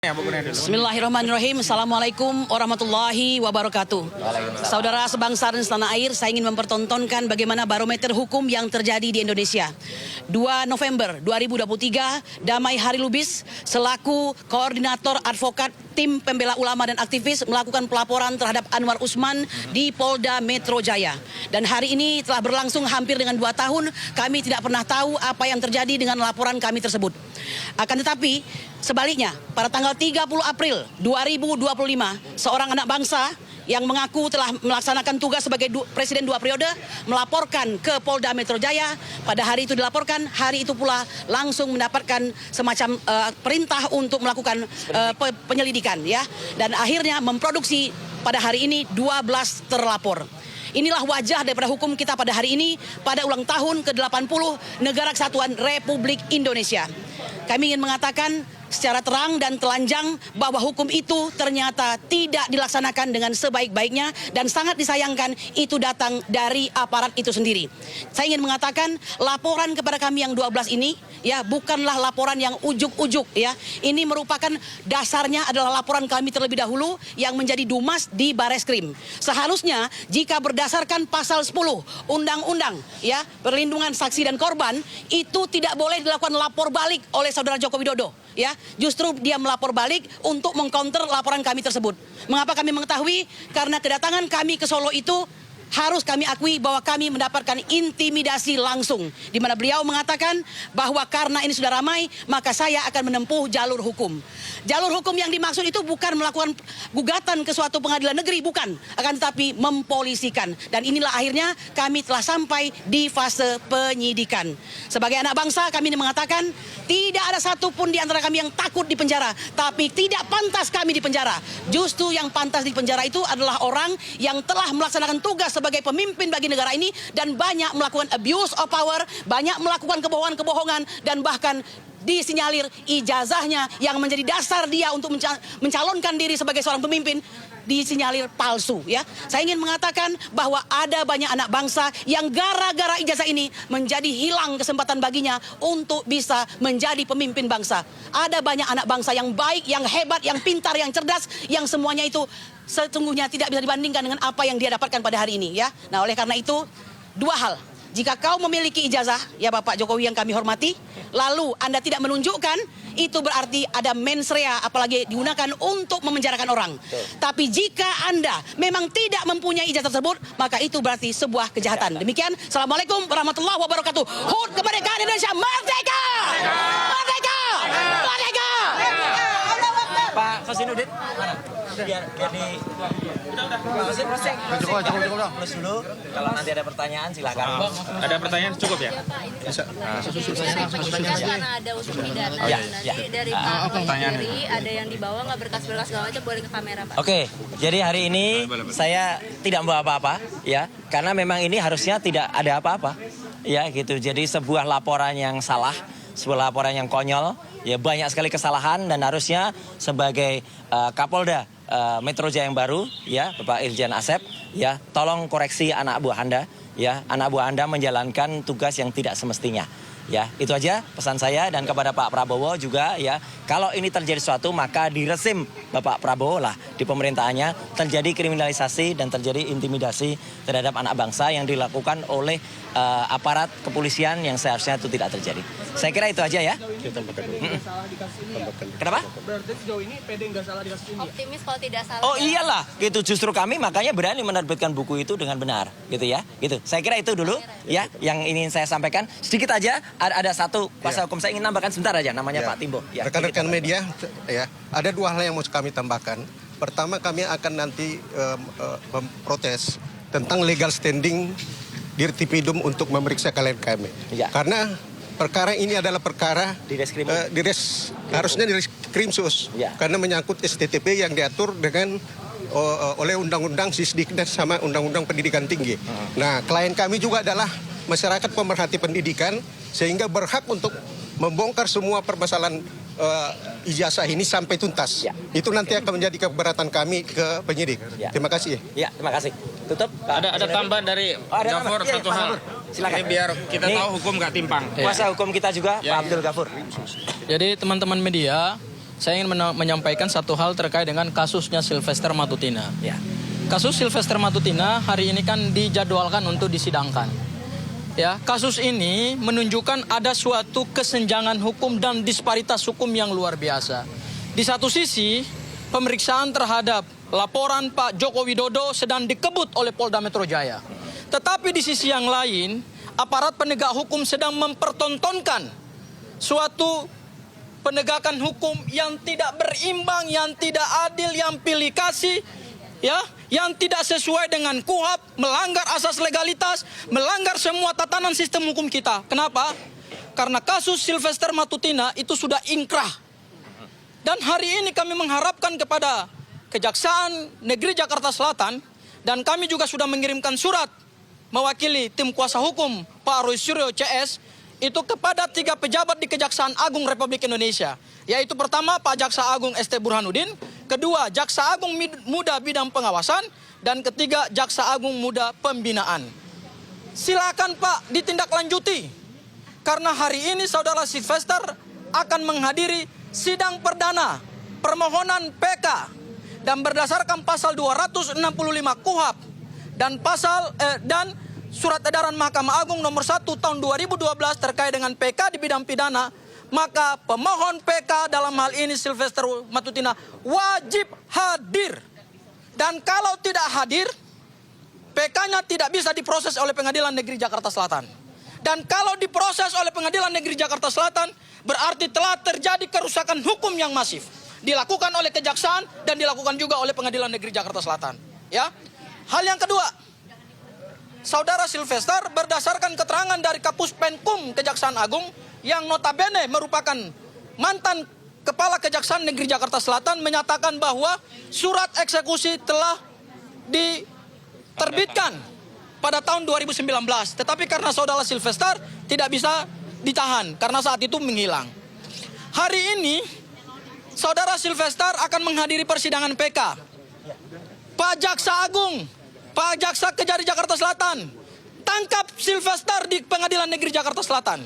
Bismillahirrahmanirrahim. Assalamualaikum warahmatullahi wabarakatuh. Saudara sebangsa dan setanah air, saya ingin mempertontonkan bagaimana barometer hukum yang terjadi di Indonesia. 2 November 2023, Damai Hari Lubis selaku koordinator advokat tim pembela ulama dan aktivis melakukan pelaporan terhadap Anwar Usman di Polda Metro Jaya. Dan hari ini telah berlangsung hampir dengan 2 tahun, kami tidak pernah tahu apa yang terjadi dengan laporan kami tersebut. Akan tetapi, sebaliknya, pada tanggal 30 April 2025, seorang anak bangsa yang mengaku telah melaksanakan tugas sebagai presiden 2 periode melaporkan ke Polda Metro Jaya. Pada hari itu dilaporkan, hari itu pula langsung mendapatkan semacam perintah untuk melakukan penyelidikan, ya. Dan akhirnya memproduksi pada hari ini 12 terlapor. Inilah wajah daripada hukum kita pada hari ini, pada ulang tahun ke-80 Negara Kesatuan Republik Indonesia. Kami ingin mengatakan secara terang dan telanjang bahwa hukum itu ternyata tidak dilaksanakan dengan sebaik-baiknya dan sangat disayangkan itu datang dari aparat itu sendiri. Saya ingin mengatakan laporan kepada kami yang 12 ini, ya, bukanlah laporan yang ujuk-ujuk, ya. Ini merupakan dasarnya adalah laporan kami terlebih dahulu yang menjadi Dumas di Bareskrim. Seharusnya jika berdasarkan pasal 10 Undang-Undang, ya, Perlindungan Saksi dan Korban, itu tidak boleh dilakukan lapor balik oleh Saudara Joko Widodo, ya. Justru dia melapor balik untuk mengcounter laporan kami tersebut. Mengapa kami mengetahui? Karena kedatangan kami ke Solo itu harus kami akui bahwa kami mendapatkan intimidasi langsung, di mana beliau mengatakan bahwa karena ini sudah ramai, maka saya akan menempuh jalur hukum. Jalur hukum yang dimaksud itu bukan melakukan gugatan ke suatu pengadilan negeri, bukan, akan tetapi mempolisikan. Dan inilah akhirnya kami telah sampai di fase penyidikan. Sebagai anak bangsa, kami mengatakan tidak ada satupun di antara kami yang takut di penjara, tapi tidak pantas kami di penjara. Justru yang pantas di penjara itu adalah orang yang telah melaksanakan tugas sebagai pemimpin bagi negara ini dan banyak melakukan abuse of power, banyak melakukan kebohongan-kebohongan, dan bahkan disinyalir ijazahnya yang menjadi dasar dia untuk mencalonkan diri sebagai seorang pemimpin disinyalir palsu, ya. Saya ingin mengatakan bahwa ada banyak anak bangsa yang gara-gara ijazah ini menjadi hilang kesempatan baginya untuk bisa menjadi pemimpin bangsa. Ada banyak anak bangsa yang baik, yang hebat, yang pintar, yang cerdas, yang semuanya itu sesungguhnya tidak bisa dibandingkan dengan apa yang dia dapatkan pada hari ini, ya. Nah, oleh karena itu, dua hal. Jika kau memiliki ijazah, ya Bapak Jokowi yang kami hormati, lalu Anda tidak menunjukkan, itu berarti ada mens rea, apalagi digunakan untuk memenjarakan orang. Tapi jika Anda memang tidak mempunyai ijazah tersebut, maka itu berarti sebuah kejahatan. Demikian, Assalamualaikum warahmatullahi wabarakatuh. HUT kemerdekaan Indonesia, merdeka! Merdeka! Merdeka! Pak Kosinudin, mana? Biar di plus dulu. Kalau nanti ada pertanyaan silakan. Ada pertanyaan cukup ya? Bisa. Karena ada unsur pidana. Nanti dari Pak sendiri ada yang dibawa nggak berkas-berkas segala macam, boleh ke kamera Pak. Oke, jadi hari ini saya tidak membawa apa-apa, ya, karena memang ini harusnya tidak ada apa-apa, ya gitu. Jadi sebuah laporan yang salah, sebuah laporan yang konyol, ya banyak sekali kesalahan dan harusnya sebagai Kapolda Metro Jaya yang baru, ya Bapak Irjen Asep, ya tolong koreksi anak buah Anda, ya anak buah Anda menjalankan tugas yang tidak semestinya. Ya, itu aja pesan saya dan kepada Pak Prabowo juga, ya. Kalau ini terjadi sesuatu maka di resim Bapak Prabowo lah di pemerintahannya terjadi kriminalisasi dan terjadi intimidasi terhadap anak bangsa yang dilakukan oleh aparat kepolisian yang seharusnya itu tidak terjadi. Saya kira itu aja ya. Kenapa? Berarti sejauh ini PD nggak salah di kasus ini. Optimis kalau tidak salah. Oh iyalah, gitu justru kami makanya berani menerbitkan buku itu dengan benar, gitu ya. Gitu. Saya kira itu dulu ya yang ingin saya sampaikan. Sedikit aja ada satu kuasa hukum saya ingin nambahkan sebentar aja, namanya Pak Timbo. Ya, rekan-rekan media, ya, ada dua hal yang mau kami tambahkan. Pertama, kami akan nanti memprotes tentang legal standing Dirtipidum untuk memeriksa klien kami. Ya. Karena perkara ini adalah perkara harusnya di Krimsus, ya. Karena menyangkut STTP yang diatur dengan oleh Undang-Undang Sisdiknas sama Undang-Undang Pendidikan Tinggi. Nah, klien kami juga adalah masyarakat pemerhati pendidikan, sehingga berhak untuk membongkar semua permasalahan ijazah ini sampai tuntas. Ya. Itu nanti akan menjadi keberatan kami ke penyidik. Ya. Terima kasih. Ya, terima kasih. Tutup. Ada tambahan dari Gafur satu hal. Silakan. Ini biar kita tahu hukum nggak timpang. Kuasa hukum kita juga, Pak Abdul Ghafur. Jadi teman-teman media, saya ingin menyampaikan satu hal terkait dengan kasusnya Sylvester Matutina. Ya. Kasus Sylvester Matutina hari ini kan dijadwalkan untuk disidangkan. Ya, kasus ini menunjukkan ada suatu kesenjangan hukum dan disparitas hukum yang luar biasa. Di satu sisi, pemeriksaan terhadap laporan Pak Joko Widodo sedang dikebut oleh Polda Metro Jaya. Tetapi di sisi yang lain, aparat penegak hukum sedang mempertontonkan suatu penegakan hukum yang tidak berimbang, yang tidak adil, yang pilih kasih, ya, yang tidak sesuai dengan KUHP, melanggar asas legalitas, melanggar semua tatanan sistem hukum kita. Kenapa? Karena kasus Sylvester Matutina itu sudah ingkrah. Dan hari ini kami mengharapkan kepada Kejaksaan Negeri Jakarta Selatan, dan kami juga sudah mengirimkan surat mewakili tim kuasa hukum Pak Roy Suryo CS, itu kepada 3 pejabat di Kejaksaan Agung Republik Indonesia. Yaitu pertama Pak Jaksa Agung ST Burhanuddin, kedua Jaksa Agung Muda Bidang Pengawasan, dan ketiga Jaksa Agung Muda Pembinaan. Silakan Pak ditindaklanjuti. Karena hari ini Saudara Sylvester akan menghadiri sidang perdana permohonan PK. Dan berdasarkan pasal 265 KUHP dan dan Surat Edaran Mahkamah Agung nomor 1 tahun 2012 terkait dengan PK di bidang pidana, maka pemohon PK dalam hal ini Sylvester Matutina wajib hadir. Dan kalau tidak hadir, PK-nya tidak bisa diproses oleh Pengadilan Negeri Jakarta Selatan. Dan kalau diproses oleh Pengadilan Negeri Jakarta Selatan, berarti telah terjadi kerusakan hukum yang masif. Dilakukan oleh Kejaksaan dan dilakukan juga oleh Pengadilan Negeri Jakarta Selatan. Ya. Hal yang kedua, Saudara Sylvester berdasarkan keterangan dari Kapus Penkum Kejaksaan Agung yang notabene merupakan mantan Kepala Kejaksaan Negeri Jakarta Selatan menyatakan bahwa surat eksekusi telah diterbitkan pada tahun 2019. Tetapi karena Saudara Sylvester tidak bisa ditahan karena saat itu menghilang. Hari ini Saudara Sylvester akan menghadiri persidangan PK. Pak Jaksa Agung, Pak Jaksa Kejari Jakarta Selatan, tangkap Sylvester di Pengadilan Negeri Jakarta Selatan.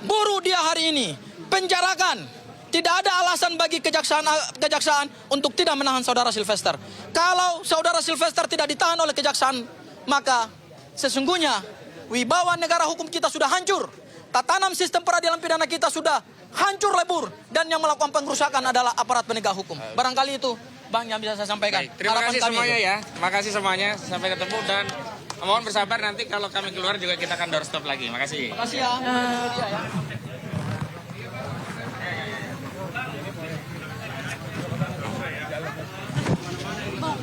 Buru dia hari ini, penjarakan. Tidak ada alasan bagi kejaksaan untuk tidak menahan Saudara Sylvester. Kalau Saudara Sylvester tidak ditahan oleh kejaksaan, maka sesungguhnya wibawa negara hukum kita sudah hancur. Tatanan sistem peradilan pidana kita sudah hancur lebur. Dan yang melakukan pengrusakan adalah aparat penegak hukum. Barangkali itu Bang yang bisa saya sampaikan. Baik, terima kasih semuanya ya. Terima kasih semuanya. Sampai ketemu dan mohon bersabar nanti kalau kami keluar juga kita akan doorstop lagi. Makasih. Terima kasih ya. Mas.